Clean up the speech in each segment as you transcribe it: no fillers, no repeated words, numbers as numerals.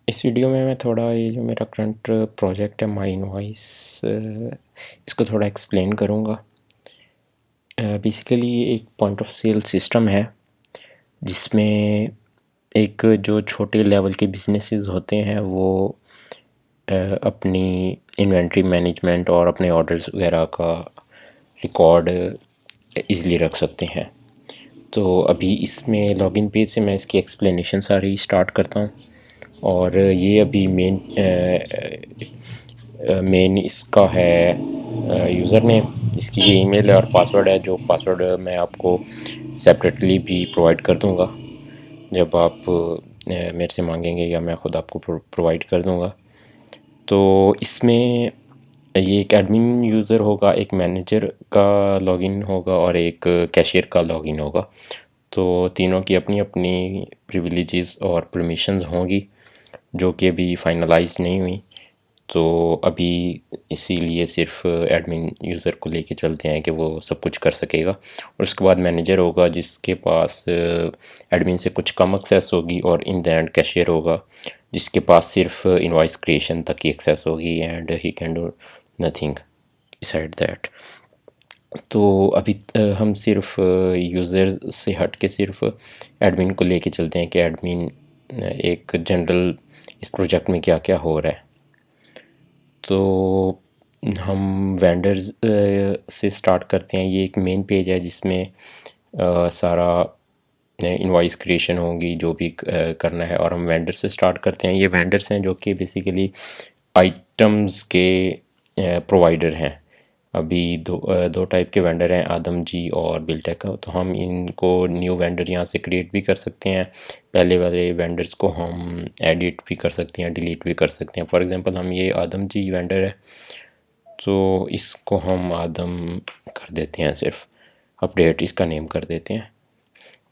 इस वीडियो में मैं थोड़ा ये जो मेरा करंट प्रोजेक्ट है माई इनवॉइस इसको थोड़ा एक्सप्लेन करूँगा। बेसिकली ये एक पॉइंट ऑफ सेल सिस्टम है जिसमें एक जो छोटे लेवल के बिजनेसेस होते हैं वो अपनी इन्वेंट्री मैनेजमेंट और अपने ऑर्डर्स वगैरह का रिकॉर्ड इजीली रख सकते हैं। तो अभी इसमें लॉगिन पेज से मैं इसकी एक्सप्लेनेशन सारी स्टार्ट करता हूँ। और ये अभी मेन इसका है यूज़र नेम, इसकी ये ईमेल है और पासवर्ड है, जो पासवर्ड मैं आपको सेपरेटली भी प्रोवाइड कर दूंगा जब आप मेरे से मांगेंगे, या मैं ख़ुद आपको प्रोवाइड कर दूंगा। तो इसमें ये एक एडमिन यूज़र होगा, एक मैनेजर का लॉगिन होगा और एक कैशियर का लॉगिन होगा। तो तीनों की अपनी अपनी प्रिविलेजेस और परमिशंस होंगी जो कि अभी फाइनलाइज नहीं हुई। तो अभी इसीलिए सिर्फ एडमिन यूज़र को लेके चलते हैं कि वो सब कुछ कर सकेगा, और उसके बाद मैनेजर होगा जिसके पास एडमिन से कुछ कम एक्सेस होगी, और इन द एंड कैशियर होगा जिसके पास सिर्फ इनवॉइस क्रिएशन तक की एक्सेस होगी and he can do nothing beside that. तो अभी हम सिर्फ यूज़र से हट के सिर्फ एडमिन को लेके चलते हैं कि एडमिन एक जनरल इस प्रोजेक्ट में क्या क्या हो रहा है। तो हम वेंडर्स से स्टार्ट करते हैं। ये एक मेन पेज है जिसमें सारा इनवॉइस क्रिएशन होगी जो भी करना है, और हम वेंडर से स्टार्ट करते हैं। ये वेंडर्स हैं जो कि बेसिकली आइटम्स के प्रोवाइडर हैं। अभी दो टाइप के वेंडर हैं, आदम जी और बिल्टेक। तो हम इनको न्यू वेंडर यहाँ से क्रिएट भी कर सकते हैं। पहले वाले वेंडर्स को हम एडिट भी कर सकते हैं, डिलीट भी कर सकते हैं। फॉर एग्जांपल हम ये आदम जी वेंडर है तो इसको हम आदम कर देते हैं, सिर्फ अपडेट इसका नेम कर देते हैं,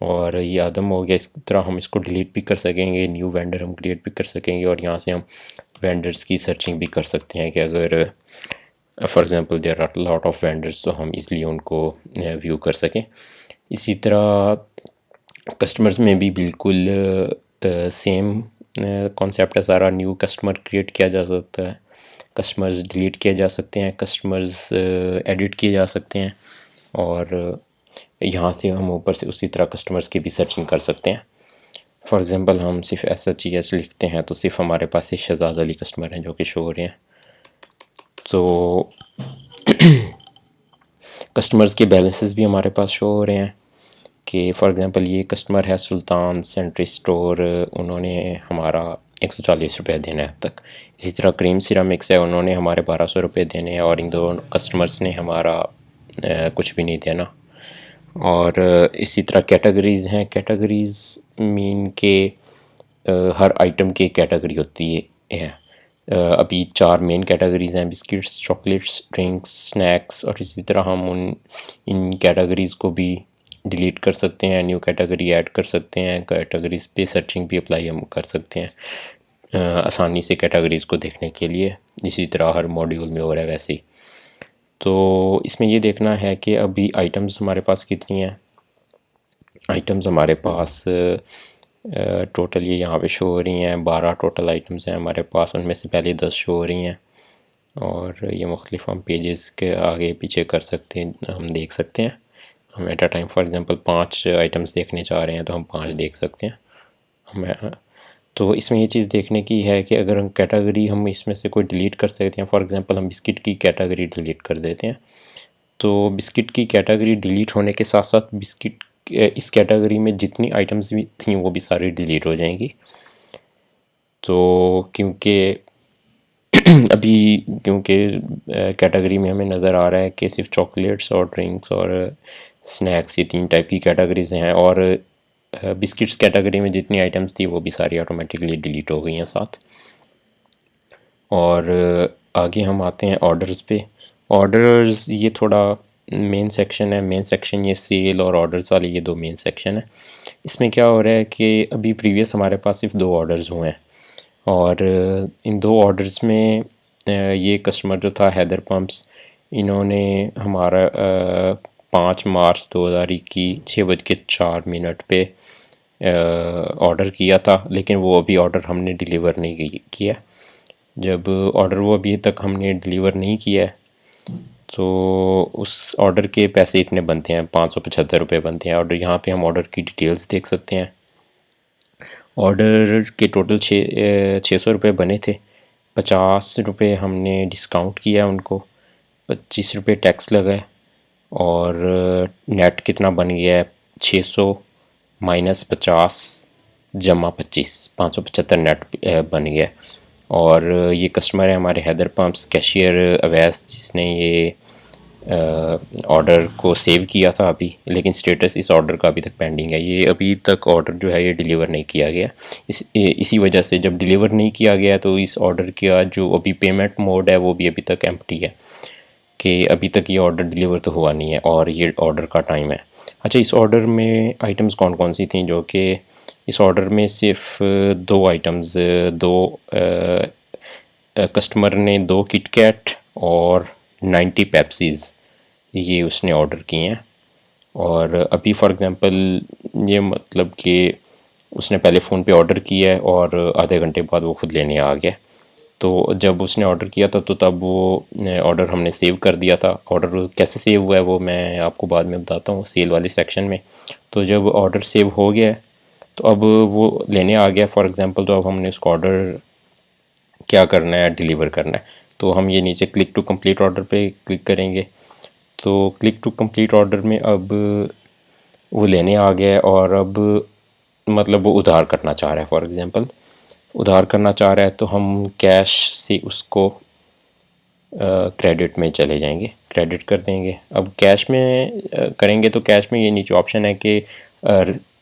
और ये आदम हो गया। इस तरह हम इसको डिलीट भी कर सकेंगे, न्यू वेंडर हम क्रिएट भी कर सकेंगे, और यहाँ से हम वेंडर्स की सर्चिंग भी कर सकते हैं कि अगर for example there are lot of vendors तो हम इसलिए उनको व्यू कर सकें। इसी तरह कस्टमर्स में भी बिल्कुल सेम कॉन्सेप्ट है सारा। न्यू कस्टमर क्रिएट किया जा सकता है, कस्टमर्स डिलीट किए जा सकते हैं, कस्टमर्स एडिट किए जा सकते हैं, और यहाँ से हम ऊपर से उसी तरह कस्टमर्स की भी सर्चिंग कर सकते हैं। फॉर एग्ज़ाम्पल हम सिर्फ SHES लिखते हैं तो सिर्फ हमारे पास से शहजाद अली कस्टमर हैं जो कि शो हो रहे हैं। तो कस्टमर्स के बैलेंसेस भी हमारे पास शो हो रहे हैं कि फॉर एग्ज़ाम्पल ये कस्टमर है सुल्तान सेंट्री स्टोर, उन्होंने हमारा 140 रुपये देना है अब तक। इसी तरह क्रीम सिरामिक्स है, उन्होंने हमारे 1200 रुपये देने हैं, और इन दो कस्टमर्स ने हमारा कुछ भी नहीं देना। और इसी तरह कैटेगरीज़ हैं। कैटेगरीज़ मीन के हर आइटम की कैटेगरी होती है। अभी 4 मेन कैटेगरीज़ हैं, बिस्किट्स, चॉकलेट्स, ड्रिंक्स, स्नैक्स, और इसी तरह हम इन कैटेगरीज़ को भी डिलीट कर सकते हैं, न्यू कैटेगरी ऐड कर सकते हैं, कैटेगरीज़ पे सर्चिंग भी अप्लाई हम कर सकते हैं आसानी से कैटेगरीज़ को देखने के लिए। इसी तरह हर मॉड्यूल में हो रहा है वैसे ही। तो इसमें ये देखना है कि अभी आइटम्स हमारे पास कितनी हैं। आइटम्स हमारे पास टोटल ये यहाँ पे शो हो रही हैं, 12 टोटल आइटम्स हैं हमारे पास, उनमें से पहले 10 शो हो रही हैं, और ये मुख्तलिफ हम पेजेस के आगे पीछे कर सकते हैं, हम देख सकते हैं। हम at a time for example 5 items देखने चाह रहे हैं तो हम 5 देख सकते हैं। हमें तो इसमें ये चीज़ देखने की है कि अगर हम कैटेगरी हम इसमें से कोई डिलीट कर सकते हैं। फॉर एग्ज़ाम्पल हम बिस्किट की कैटेगरी डिलीट कर देते हैं, तो बिस्किट की कैटेगरी डिलीट होने के साथ साथ बिस्किट इस कैटेगरी में जितनी आइटम्स भी थी वो भी सारी डिलीट हो जाएंगी। तो क्योंकि कैटेगरी में हमें नज़र आ रहा है कि सिर्फ चॉकलेट्स और ड्रिंक्स और स्नैक्स, ये 3 टाइप की कैटेगरीज हैं, और बिस्किट्स कैटेगरी में जितनी आइटम्स थी वो भी सारी ऑटोमेटिकली डिलीट हो गई हैं साथ। और आगे हम आते हैं ऑर्डर्स पे। ऑर्डर्स ये थोड़ा मेन सेक्शन है। मेन सेक्शन ये सेल और ऑर्डर्स वाली ये 2 मेन सेक्शन है। इसमें क्या हो रहा है कि अभी प्रीवियस हमारे पास सिर्फ 2 ऑर्डर्स हुए हैं, और इन 2 ऑर्डर्स में ये कस्टमर जो था हैदर पंप्स, इन्होंने हमारा 5 मार्च 2021 6:04 पे ऑर्डर किया था, लेकिन वो अभी ऑर्डर हमने डिलीवर नहीं किया। जब ऑर्डर वो अभी तक हमने डिलीवर नहीं किया है तो उस ऑर्डर के पैसे इतने बनते हैं, 575 रुपये बनते हैं। और यहाँ पे हम ऑर्डर की डिटेल्स देख सकते हैं। ऑर्डर के टोटल 600 रुपये बने थे। 50 रुपये हमने डिस्काउंट किया उनको, 25 रुपये टैक्स लगा है, और नेट कितना बन गया है, 600 माइनस 50 जमा 25, 575 नेट बन गया। और ये कस्टमर है हमारे हैदर पंप्स कैशियर अवैस, जिसने ये ऑर्डर को सेव किया था अभी, लेकिन स्टेटस इस ऑर्डर का अभी तक पेंडिंग है। ये अभी तक ऑर्डर जो है ये डिलीवर नहीं किया गया। इसी वजह से जब डिलीवर नहीं किया गया तो इस ऑर्डर का जो अभी पेमेंट मोड है वो भी अभी तक एम्प्टी है, कि अभी तक ये ऑर्डर डिलीवर तो हुआ नहीं है और ये ऑर्डर का टाइम है। अच्छा, इस ऑर्डर में आइटम्स कौन कौन सी थी? जो कि इस ऑर्डर में सिर्फ दो आइटम्स, दो कस्टमर ने 2 किटकैट और 90 पेप्सीज़ ये उसने ऑर्डर किए हैं। और अभी फॉर एग्ज़ाम्पल ये मतलब कि उसने पहले फ़ोन पे ऑर्डर किया है और आधे घंटे बाद वो ख़ुद लेने आ गया। तो जब उसने ऑर्डर किया था तो तब वो ऑर्डर हमने सेव कर दिया था। ऑर्डर कैसे सेव हुआ है वो मैं आपको बाद में बताता हूँ सेल वाले सेक्शन में। तो जब ऑर्डर सेव हो गया है तो अब वो लेने आ गया फॉर एग्ज़ाम्पल, तो अब हमने उसको ऑर्डर क्या करना है, डिलीवर करना है। तो हम ये नीचे क्लिक टू कंप्लीट ऑर्डर पे क्लिक करेंगे। तो क्लिक टू कंप्लीट ऑर्डर में अब वो लेने आ गया है और अब मतलब वो उधार करना चाह रहा है। फॉर एग्ज़ाम्पल उधार करना चाह रहा है तो हम कैश से उसको क्रेडिट में चले जाएंगे, क्रेडिट कर देंगे। अब कैश में करेंगे तो कैश में ये नीचे ऑप्शन है कि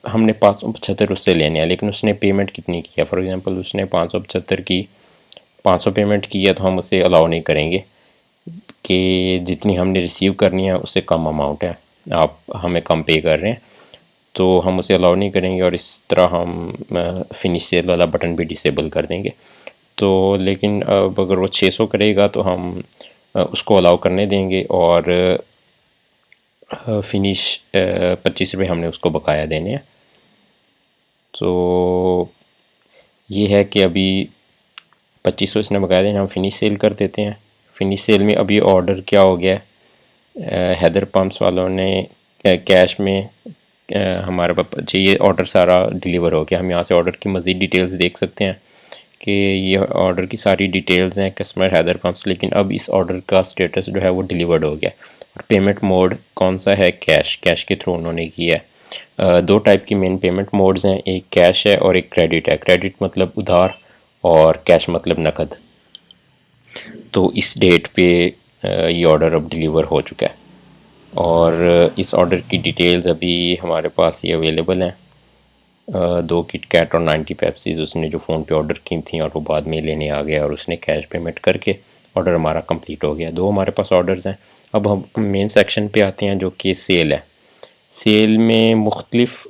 हमने 575 उससे लेने हैं, लेकिन उसने पेमेंट कितनी की है। फॉर एग्ज़ाम्पल उसने 575 की, 500 पेमेंट की है तो हम उसे अलाउ नहीं करेंगे कि जितनी हमने रिसीव करनी है उससे कम अमाउंट है, आप हमें कम पे कर रहे हैं, तो हम उसे अलाउ नहीं करेंगे। और इस तरह हम फिनिश सेल वाला बटन भी डिसेबल कर देंगे। तो लेकिन अब अगर वो 600 करेगा तो हम उसको अलाउ करने देंगे और फिनिश 25 रुपये हमने उसको बकाया देने हैं। तो ये है कि अभी 2500 इसने बकाया देने, हम फिनिश सेल कर देते हैं। फिनिश सेल में अभी ऑर्डर क्या हो गया, हैदर पंप्स वालों ने कैश में हमारे पास ये ऑर्डर सारा डिलीवर हो गया। हम यहाँ से ऑर्डर की मज़ीद डिटेल्स देख सकते हैं कि ये ऑर्डर की सारी डिटेल्स हैं कस्टमर हैदर पंप्स, लेकिन अब इस ऑर्डर का स्टेटस जो है वो डिलीवर्ड हो गया। और पेमेंट मोड कौन सा है, कैश, कैश के थ्रू उन्होंने किया है। दो टाइप की मेन पेमेंट मोड्स हैं, एक कैश है और एक क्रेडिट है। क्रेडिट मतलब उधार और कैश मतलब नकद। तो इस डेट पे ये ऑर्डर अब डिलीवर हो चुका है और इस ऑर्डर की डिटेल्स अभी हमारे पास ये अवेलेबल हैं। 2 किटकैट और 90 पेप्सीज उसने जो फ़ोन पे ऑर्डर की थी और वो बाद में लेने आ गया और उसने कैश पेमेंट करके ऑर्डर हमारा कंप्लीट हो गया। 2 हमारे पास ऑर्डर्स हैं। अब हम मेन सेक्शन पे आते हैं जो कि सेल है। सेल में मुख्तलिफ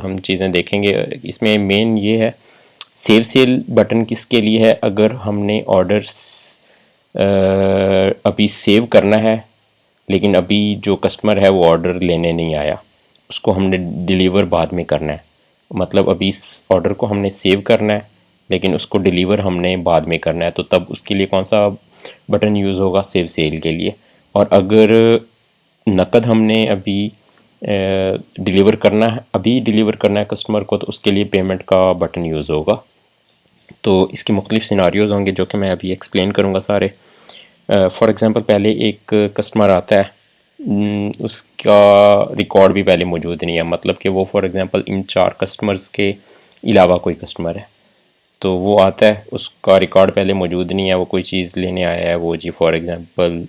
हम चीज़ें देखेंगे। इसमें मेन ये है, सेल बटन किसके लिए है? अगर हमने ऑर्डर्स अभी सेव करना है लेकिन अभी जो कस्टमर है वो ऑर्डर लेने नहीं आया, उसको हमने डिलीवर बाद में करना है। मतलब अभी इस ऑर्डर को हमने सेव करना है लेकिन उसको डिलीवर हमने बाद में करना है, तो तब उसके लिए कौन सा बटन यूज़ होगा? सेव सेल के लिए। और अगर नकद हमने अभी डिलीवर करना है, अभी डिलीवर करना है कस्टमर को, तो उसके लिए पेमेंट का बटन यूज़ होगा। तो इसके मुख्तलिफ सिनारियोज़ होंगे जो कि मैं अभी एक्सप्लेन करूँगा सारे। फॉर एग्ज़ाम्पल पहले एक कस्टमर आता है, उसका रिकॉर्ड भी पहले मौजूद नहीं है, मतलब कि वो फॉर एग्ज़ाम्पल इन 4 कस्टमर्स के अलावा कोई कस्टमर है, तो वो आता है, उसका रिकॉर्ड पहले मौजूद नहीं है, वो कोई चीज़ लेने आया है, वो जी फॉर एग्ज़ाम्पल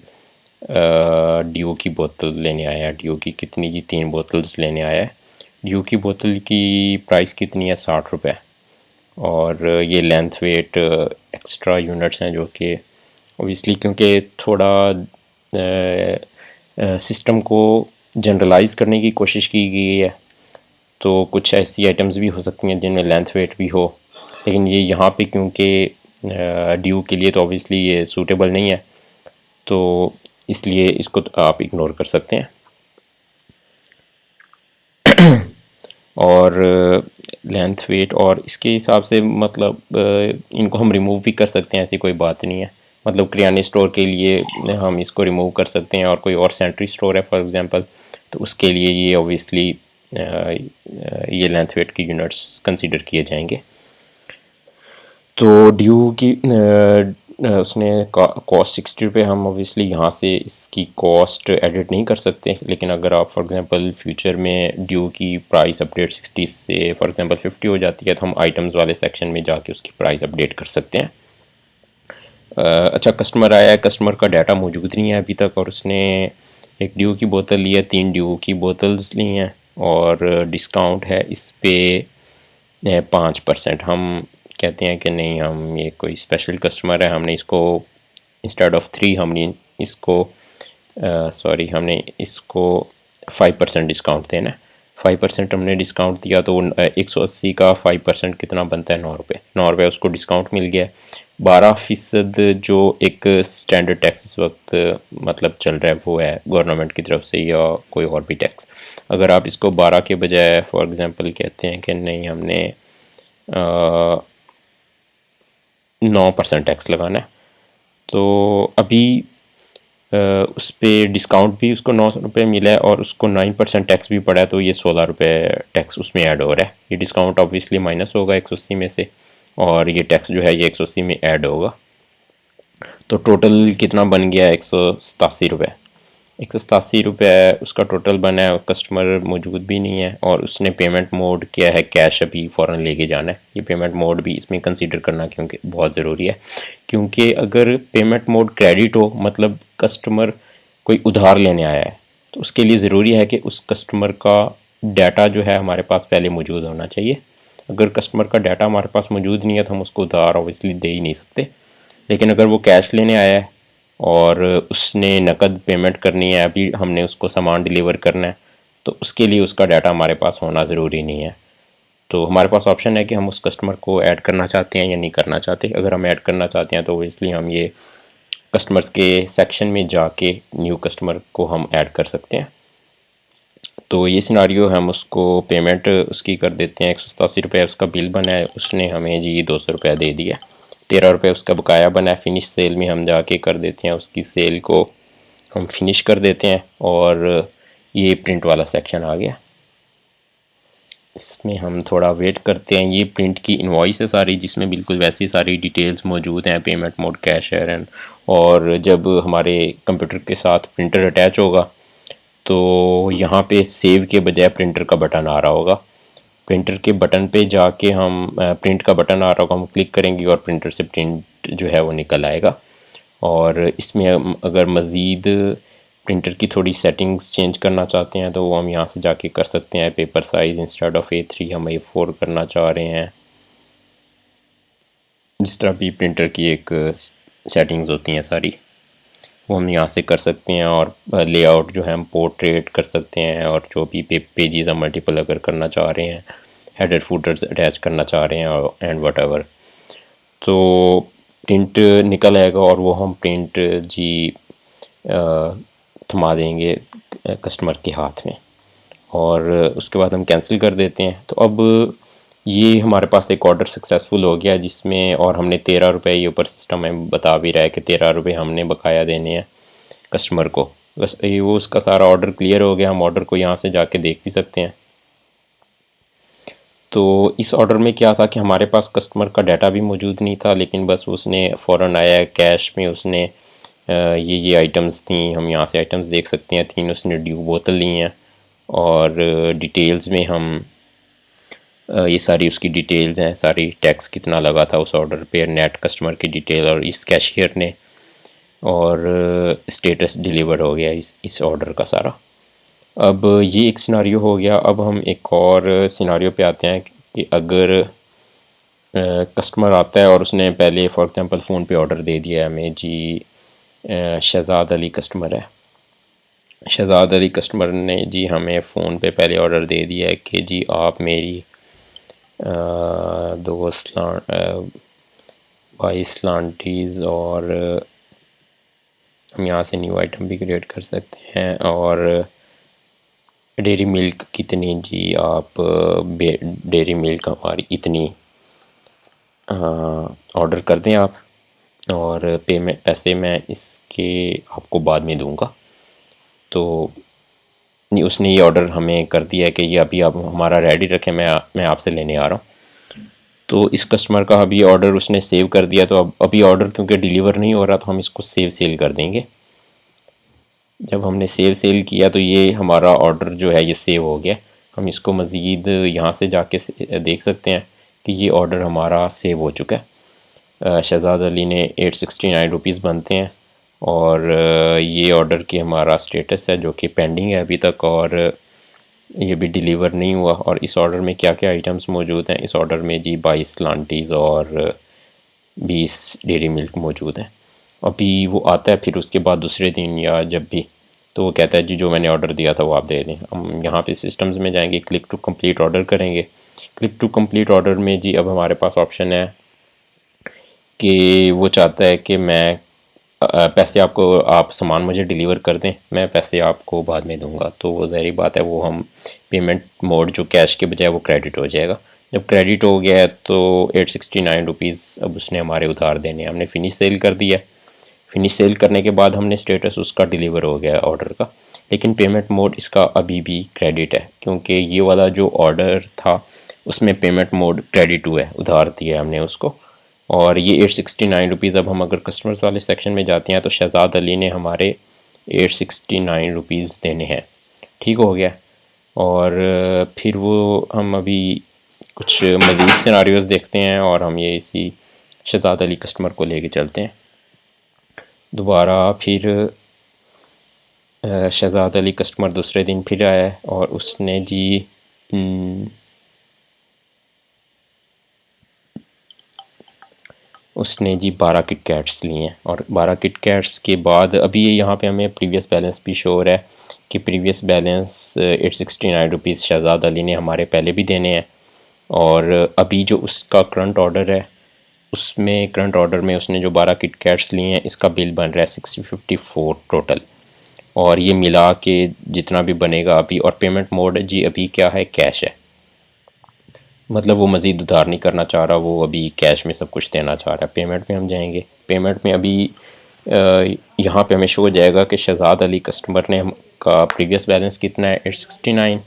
ड्यू की बोतल लेने आया है। ड्यू की कितनी की 3 बोतल्स लेने आया है। ड्यू की बोतल की प्राइस कितनी है? 60 रुपये। और ये लेंथ वेट एक्स्ट्रा यूनिट्स हैं जो कि ओबियसली क्योंकि थोड़ा सिस्टम को जनरलाइज करने की कोशिश की गई है, तो कुछ ऐसी आइटम्स भी हो सकती हैं जिनमें लेंथ वेट भी हो, लेकिन ये यहाँ पे क्योंकि ड्यू के लिए तो ओबियसली ये सूटेबल नहीं है, तो इसलिए इसको आप इग्नोर कर सकते हैं। और लेंथ वेट, और इसके हिसाब से मतलब इनको हम रिमूव भी कर सकते हैं, ऐसी कोई बात नहीं है। मतलब किराने स्टोर के लिए हम इसको रिमूव कर सकते हैं, और कोई और सेंट्री स्टोर है फॉर एग्जांपल, तो उसके लिए ये ऑब्वियसली ये लेंथ वेट की यूनिट्स कंसीडर किए जाएंगे। तो ड्यू की उसने कॉस्ट 60 रुपये, हम ओबियसली यहाँ से इसकी कॉस्ट एडिट नहीं कर सकते, लेकिन अगर आप फॉर एग्जांपल फ्यूचर में ड्यू की प्राइस अपडेट 60 से फॉर एग्जांपल 50 हो जाती है, तो हम आइटम्स वाले सेक्शन में जाके उसकी प्राइस अपडेट कर सकते हैं। अच्छा, कस्टमर आया है, कस्टमर का डाटा मौजूद नहीं है अभी तक, और उसने एक ड्यू की बोतल ली है, 3 ड्यू की बोतल्स ली हैं, और डिस्काउंट है इस पर 5%। हम कहते हैं कि नहीं, हम ये कोई स्पेशल कस्टमर है, हमने इसको इंस्टेड ऑफ 3 हमने इसको हमने इसको 5% डिस्काउंट देना है। 5% हमने डिस्काउंट दिया, तो 180 का 5% कितना बनता है, 9 रुपये। 9 रुपये उसको डिस्काउंट मिल गया। 12% जो एक स्टैंडर्ड टैक्स इस वक्त मतलब चल रहा है, वो है गवर्नमेंट की तरफ से या कोई और भी टैक्स। अगर आप इसको 12 के बजाय फॉर एग्ज़ाम्पल कहते हैं कि नहीं, हमने 9% टैक्स लगाना है, तो अभी उस पर डिस्काउंट भी उसको 9 रुपये मिला है, और उसको 9% टैक्स भी पड़ा है, तो ये 16 रुपये टैक्स उसमें ऐड हो रहा है। ये डिस्काउंट ऑब्वियसली माइनस होगा 180 में से, और ये टैक्स जो है ये 180 में ऐड होगा। तो टोटल कितना बन गया, 187 रुपये। 187 रुपये उसका टोटल बना है। कस्टमर मौजूद भी नहीं है, और उसने पेमेंट मोड किया है कैश, अभी फ़ौरन लेके जाना है। ये पेमेंट मोड भी इसमें कंसीडर करना क्योंकि बहुत ज़रूरी है, क्योंकि अगर पेमेंट मोड क्रेडिट हो, मतलब कस्टमर कोई उधार लेने आया है, तो उसके लिए ज़रूरी है कि उस कस्टमर का डाटा जो है हमारे पास पहले मौजूद होना चाहिए। अगर कस्टमर का डाटा हमारे पास मौजूद नहीं है, तो हम उसको उधार ऑब्वियसली दे ही नहीं सकते। लेकिन अगर वो कैश लेने आया है और उसने नकद पेमेंट करनी है, अभी हमने उसको सामान डिलीवर करना है, तो उसके लिए उसका डाटा हमारे पास होना ज़रूरी नहीं है। तो हमारे पास ऑप्शन है कि हम उस कस्टमर को ऐड करना चाहते हैं या नहीं करना चाहते। अगर हम ऐड करना चाहते हैं, तो इसलिए हम ये कस्टमर्स के सेक्शन में जाके न्यू कस्टमर को हम ऐड कर सकते हैं। तो ये सिनारियो हम उसको पेमेंट उसकी कर देते हैं। 187 रुपये उसका बिल बना है, उसने हमें जी 200 रुपया दे दिया। 13 रुपये उसका बकाया बना है। फिनिश सेल में हम जाके कर देते हैं, उसकी सेल को हम फिनिश कर देते हैं, और ये प्रिंट वाला सेक्शन आ गया। इसमें हम थोड़ा वेट करते हैं। ये प्रिंट की इनवॉइस है सारी, जिसमें बिल्कुल वैसी सारी डिटेल्स मौजूद हैं, पेमेंट मोड, कैश एंड, और जब हमारे कंप्यूटर के साथ प्रिंटर अटैच होगा, तो यहाँ पे सेव के बजाय प्रिंटर का बटन आ रहा होगा। प्रिंटर के बटन पे जाके हम प्रिंट का बटन आ रहा होगा, हम क्लिक करेंगे और प्रिंटर से प्रिंट जो है वो निकल आएगा। और इसमें हम अगर मज़ीद प्रिंटर की थोड़ी सेटिंग्स चेंज करना चाहते हैं, तो वो हम यहाँ से जाके कर सकते हैं। Paper size instead of A3 हम A4 करना चाह रहे हैं। जिस तरह भी प्रिंटर की एक सेटिंग्स होती हैं सारी, वो हम यहाँ से कर सकते हैं। और लेआउट जो है हम पोर्ट्रेट कर सकते हैं, और जो भी पेजेस हम मल्टीपल अगर करना चाह रहे हैं, हेडर फुटर्स अटैच करना चाह रहे हैं, एंड वट एवर, तो प्रिंट निकल आएगा, और वो हम प्रिंट जी थमा देंगे कस्टमर के हाथ में, और उसके बाद हम कैंसिल कर देते हैं। तो अब ये हमारे पास एक ऑर्डर सक्सेसफुल हो गया, जिसमें और हमने 13 रुपये, ये ऊपर सिस्टम में बता भी रहा है कि 13 रुपये हमने बकाया देने हैं कस्टमर को। बस ये वो उसका सारा ऑर्डर क्लियर हो गया। हम ऑर्डर को यहाँ से जाके देख भी सकते हैं। तो इस ऑर्डर में क्या था कि हमारे पास कस्टमर का डाटा भी मौजूद नहीं था, लेकिन बस उसने फ़ौरन आया कैश में, उसने ये आइटम्स थी, हम यहाँ से आइटम्स देख सकते हैं, 3 उसने ड्यू बोतल ली हैं, और डिटेल्स में हम ये सारी उसकी डिटेल्स हैं, सारी टैक्स कितना लगा था उस ऑर्डर पे, नेट कस्टमर की डिटेल, और इस कैशियर ने, और स्टेटस डिलीवर हो गया इस ऑर्डर का सारा। अब ये एक सिनारियो हो गया। अब हम एक और सिनारियो पे आते हैं कि अगर कस्टमर आता है और उसने पहले फॉर एग्जांपल फ़ोन पे ऑर्डर दे दिया है हमें जी, शहज़ाद अली कस्टमर है। शहज़ाद अली कस्टमर ने जी हमें फ़ोन पे पहले ऑर्डर दे दिया है कि जी आप मेरी 22 लांटीज़, और हम यहाँ से न्यू आइटम भी क्रिएट कर सकते हैं, और डेयरी मिल्क कितनी जी, आप डेयरी मिल्क हमारी इतनी ऑर्डर कर दें आप, और पेमेंट पैसे मैं इसके आपको बाद में दूंगा। तो उसने ये ऑर्डर हमें कर दिया है कि ये अभी आप हमारा रेडी रखें, मैं आपसे लेने आ रहा हूँ। तो इस कस्टमर का अभी ऑर्डर उसने सेव कर दिया, तो अब अभी ऑर्डर क्योंकि डिलीवर नहीं हो रहा तो हम इसको सेव सेल कर देंगे। जब हमने सेव सेल किया तो ये हमारा ऑर्डर जो है ये सेव हो गया। हम इसको मज़ीद यहाँ से जाके देख सकते हैं कि ये ऑर्डर हमारा सेव हो चुका है। शहज़ाद अली ने 869 रुपीज़ बनते हैं, और ये ऑर्डर की हमारा स्टेटस है जो कि पेंडिंग है अभी तक, और ये भी डिलीवर नहीं हुआ। और इस ऑर्डर में क्या क्या आइटम्स मौजूद हैं, इस ऑर्डर में जी 22 लांटीज़ और 20 डेयरी मिल्क मौजूद हैं। अभी वो आता है फिर उसके बाद दूसरे दिन या जब भी, तो वो कहता है जी जो मैंने ऑर्डर दिया था वो आप दे दें। हम यहाँ पे सिस्टम्स में जाएंगे, क्लिक टू कंप्लीट ऑर्डर करेंगे। क्लिक टू कंप्लीट ऑर्डर में जी अब हमारे पास ऑप्शन है कि वो चाहता है कि मैं पैसे आपको, आप सामान मुझे डिलीवर कर दें, मैं पैसे आपको बाद में दूंगा। तो वो ज़ाहिर बात है, वो हम पेमेंट मोड जो कैश के बजाय वो क्रेडिट हो जाएगा। जब क्रेडिट हो गया है तो 869 रुपीज़ अब उसने हमारे उधार देने, हमने फिनिश सेल कर दिया। फिनिश सेल करने के बाद हमने स्टेटस उसका डिलीवर हो गया ऑर्डर का, लेकिन पेमेंट मोड इसका अभी भी क्रेडिट है, क्योंकि ये वाला जो ऑर्डर था उसमें पेमेंट मोड क्रेडिट हुआ है, उधार दिया हमने उसको। और ये 869 रुपीज़, अब हम अगर कस्टमर्स वाले सेक्शन में जाते हैं तो शहज़ाद अली ने हमारे 869 रुपीज़ देने हैं। ठीक हो गया। और फिर वो हम अभी कुछ मज़ीद सिनारियोज़ देखते हैं, और हम ये इसी शहज़ाद अली कस्टमर को लेके चलते हैं दोबारा। फिर शहज़ाद अली कस्टमर दूसरे दिन फिर आया है, और उसने जी उसने जी 12 किट कैट्स लिए हैं। और 12 किट कैट्स के बाद अभी यहाँ पे हमें प्रीवियस बैलेंस भी शो हो रहा है कि previous balance 869 rupees Shahzad Ali ने हमारे पहले भी देने हैं। और अभी जो उसका करंट ऑर्डर है उसमें, करंट ऑर्डर में उसने जो 12 किट कैट्स लिए हैं इसका बिल बन रहा है 654 टोटल। और ये मिला के जितना भी बनेगा अभी, और पेमेंट मोड जी अभी क्या है, कैश है। मतलब वो मज़ीद उधार नहीं करना चाह रहा, वो अभी कैश में सब कुछ देना चाह रहा है। पेमेंट में हम जाएंगे, पेमेंट में अभी यहाँ पे हमें शो हो जाएगा कि शहज़ाद अली कस्टमर ने हम का प्रीवियस बैलेंस कितना है 869,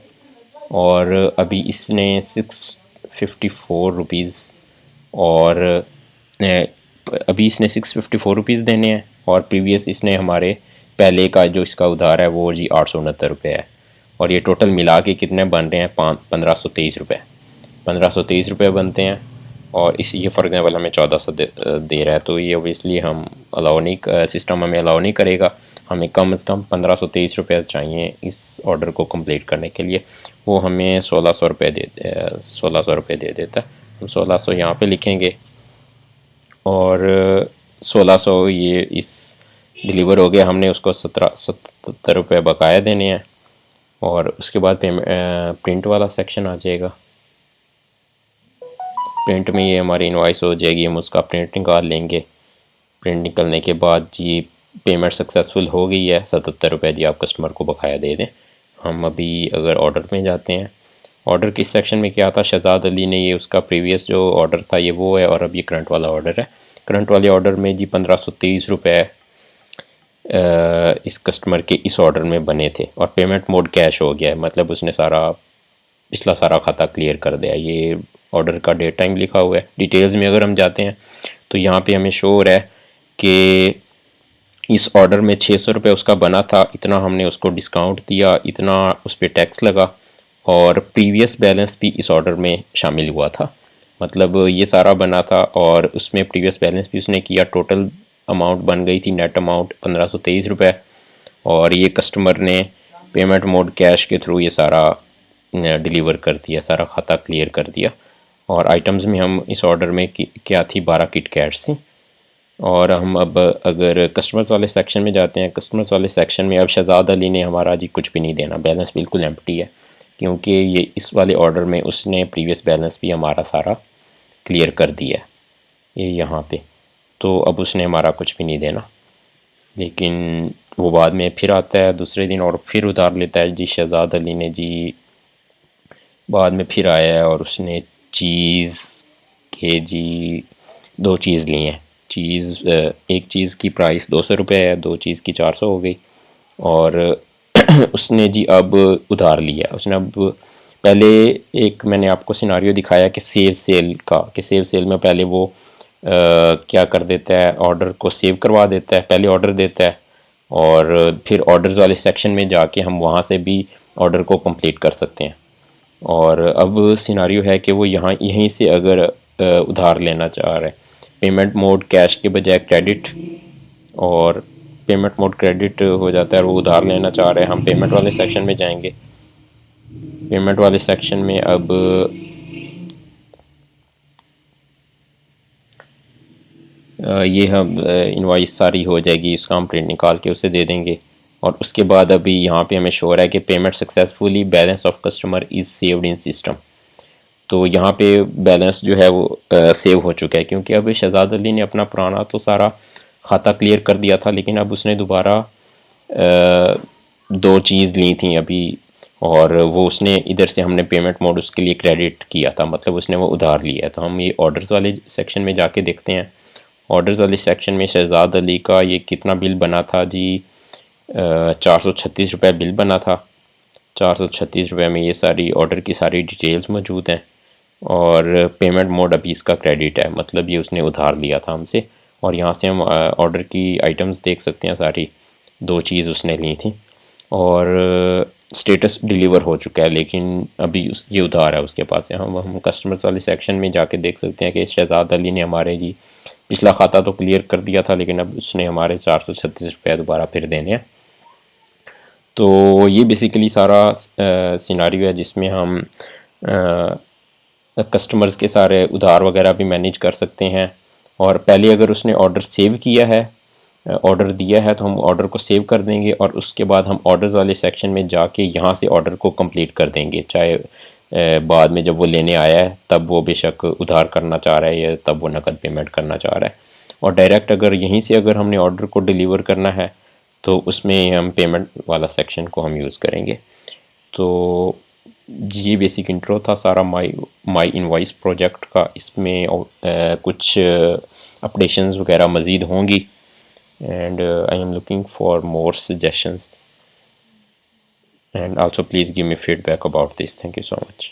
और अभी इसने 654 रुपीज़, और अभी इसने 654 रुपीज़ देने हैं, और प्रीवियस इसने हमारे पहले का जो इसका उधार है वो जी 869 रुपये है। और ये टोटल मिला के कितने बन रहे हैं, 1523 रुपये, 1523 रुपये बनते हैं। और इस ये फॉर एग्जांपल हमें 1400 दे रहा है, तो ये ओबियसली हम अलाउ नहीं, सिस्टम हमें अलाउ नहीं करेगा। हमें कम से कम 1523 रुपये चाहिए इस ऑर्डर को कंप्लीट करने के लिए। वो हमें 1600 रुपये 1600 रुपये दे देता है। हम 1600 यहाँ पे लिखेंगे, और 1600 ये इस डिलीवर हो गया। हमने उसको 77 रुपये बकाया देने हैं। और उसके बाद प्रिंट वाला सेक्शन आ जाएगा। प्रिंट में ये हमारी इनवॉइस हो जाएगी, हम उसका प्रिंट निकाल लेंगे। प्रिंट निकलने के बाद जी पेमेंट सक्सेसफुल हो गई है, 77 रुपये जी आप कस्टमर को बकाया दे दें। हम अभी अगर ऑर्डर में जाते हैं, ऑर्डर किस सेक्शन में क्या था, शहज़ाद अली ने ये उसका प्रीवियस जो ऑर्डर था ये वो है, और अब ये करंट वाला ऑर्डर है। करंट वाले ऑर्डर में जी 1523 रुपये इस कस्टमर के इस ऑर्डर में बने थे, और पेमेंट मोड कैश हो गया है। मतलब उसने सारा पिछला सारा खाता क्लियर कर दिया। ये ऑर्डर का डेट टाइम लिखा हुआ है। डिटेल्स में अगर हम जाते हैं तो यहाँ पे हमें शो हो रहा है कि इस ऑर्डर में 600 रुपये उसका बना था, इतना हमने उसको डिस्काउंट दिया, इतना उस पर टैक्स लगा, और प्रीवियस बैलेंस भी इस ऑर्डर में शामिल हुआ था। मतलब ये सारा बना था और उसमें प्रीवियस बैलेंस भी उसने किया। टोटल अमाउंट बन गई थी, नेट अमाउंट 1523 रुपये। और ये कस्टमर ने पेमेंट मोड कैश के थ्रू ये सारा डिलीवर कर दिया, सारा खाता क्लियर कर दिया। और आइटम्स में हम इस ऑर्डर में क्या थी, 12 किट कैट्स थी। और हम अब अगर कस्टमर्स वाले सेक्शन में जाते हैं, कस्टमर्स वाले सेक्शन में अब शहज़ाद अली ने हमारा जी कुछ भी नहीं देना, बैलेंस बिल्कुल एम्प्टी है, क्योंकि ये इस वाले ऑर्डर में उसने प्रीवियस बैलेंस भी हमारा सारा क्लियर कर दिया है ये यहाँ पे। तो अब उसने हमारा कुछ भी नहीं देना। लेकिन वो बाद में फिर आता है दूसरे दिन और फिर उधार लेता है जी। शहजाद अली ने जी बाद में फिर आया है और उसने चीज़ के जी 2 चीज़ ली हैं। एक चीज़ की प्राइस 200 रुपये है, 2 चीज़ की 400 हो गई। और उसने जी अब उधार लिया। उसने अब पहले एक मैंने आपको सिनारियो दिखाया कि सेव सेल का, कि सेव सेल में पहले वो क्या कर देता है, ऑर्डर को सेव करवा देता है, पहले ऑर्डर देता है और फिर ऑर्डर्स वाले सेक्शन में जाके हम वहाँ से भी ऑर्डर को कंप्लीट कर सकते हैं। और अब सिनारियो है कि वो यहाँ यहीं से अगर उधार लेना चाह रहे हैं, पेमेंट मोड कैश के बजाय क्रेडिट, और पेमेंट मोड क्रेडिट हो जाता है और वो उधार लेना चाह रहे हैं। हम पेमेंट वाले सेक्शन में जाएंगे। पेमेंट वाले सेक्शन में अब ये हम इनवॉइस सारी हो जाएगी, उसका हम प्रिंट निकाल के उसे दे देंगे। और उसके बाद अभी यहाँ पे हमें शो हो रहा है कि payment successfully, balance of customer is saved in system. तो यहाँ पे बैलेंस जो है वो सेव हो चुका है, क्योंकि अब शहजाद अली ने अपना पुराना तो सारा खाता क्लियर कर दिया था, लेकिन अब उसने दोबारा 2 चीज़ ली थी अभी। और वो उसने इधर से हमने पेमेंट मोड उसके लिए क्रेडिट किया था, मतलब उसने वो उधार लिया है। तो हम ये ऑर्डर्स वाले सेक्शन में जाके देखते हैं। ऑर्डर्स वाले सेक्शन में शहजाद अली का ये कितना बिल बना था जी, 436 रुपये बिल बना था। 436 रुपये में ये सारी ऑर्डर की सारी डिटेल्स मौजूद हैं। और पेमेंट मोड अभी इसका क्रेडिट है, मतलब ये उसने उधार लिया था हमसे। और यहाँ से हम ऑर्डर की आइटम्स देख सकते हैं सारी। 2 चीज़ उसने ली थी और स्टेटस डिलीवर हो चुका है, लेकिन अभी ये उधार है उसके पास है। हम कस्टमर्स वाले सेक्शन में जाके देख सकते हैं कि शहजाद अली ने हमारे जी पिछला खाता तो क्लियर कर दिया था, लेकिन अब उसने हमारे 436 रुपये दोबारा फिर देने हैं। तो ये बेसिकली सारा सिनारियो है जिसमें हम कस्टमर्स के सारे उधार वगैरह भी मैनेज कर सकते हैं। और पहले अगर उसने ऑर्डर सेव किया है, ऑर्डर दिया है, तो हम ऑर्डर को सेव कर देंगे और उसके बाद हम ऑर्डर्स वाले सेक्शन में जाके यहाँ से ऑर्डर को कंप्लीट कर देंगे। चाहे बाद में जब वो लेने आया है तब वो बेशक उधार करना चाह रहा है या तब वो नकद पेमेंट करना चाह रहा है। और डायरेक्ट अगर यहीं से अगर हमने ऑर्डर को डिलीवर करना है तो उसमें हम पेमेंट वाला सेक्शन को हम यूज़ करेंगे। तो ये बेसिक इंट्रो था सारा माई इनवॉइस प्रोजेक्ट का। इसमें कुछ अपडेशंस वगैरह मज़ीद होंगी। and I am looking for more suggestions, and also please give me feedback about this. Thank you so much.